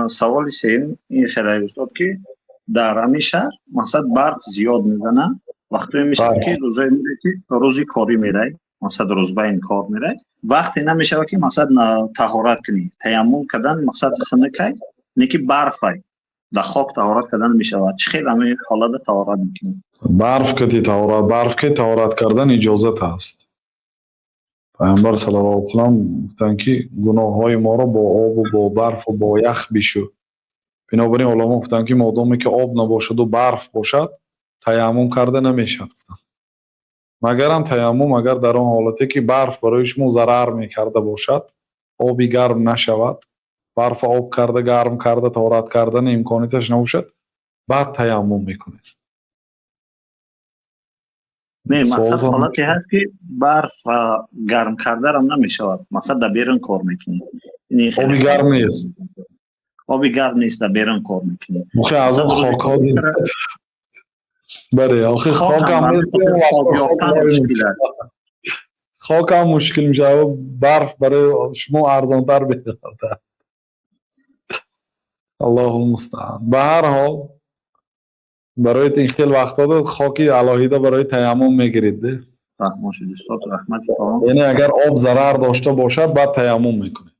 سوال سوم این خیلی استاد که در همین شهر مثلا برف زیاد میزنه وقتی میشه که روزای میره که روزی کاری میره مثلا روز بین کار میره وقتی نمیشه که مثلا طهارت کنی تیمم کردن مقصد خنه کی نکی برفای در خاک طهارت کردن میشه چه خیلی همین حالت طهارت میکنی برف که طهارت کردن اجازت است. پیامبر صلی الله علیه و سلم گفتند که گناه های ما را با آب و با برف و با یخ بشو. بنابراین علما گفتند که مادامی که آب نباشد و برف باشد تیمم کرده نمیشد. مگر هم تیمم اگر در آن حالتی که برف برای شما ضرر میکرده باشد آبی گرم نشود برف آب کرده گرم کرده طهارت کردن امکانیتش نباشد بعد تیمم میکنید. نه مقصد حالتی هست که برف گرم کرده هم نمیشود مثلا در بیرون کار میکنی آبی گرم نیست آبی گرم نیست در بیرون کار میکنی مخی از اون خاک ها دید بره آخی خاک هم نیست خاک هم مشکل میشه برف برای شما ارزان تر بگرده. الله المستعان. به هر حال برای این خیلی وقتا داد خاکی الهیده برای تیمم میگیرید رحمت استاد رحمت یعنی اگر آب ضرر داشته باشد بعد تیمم میکنید.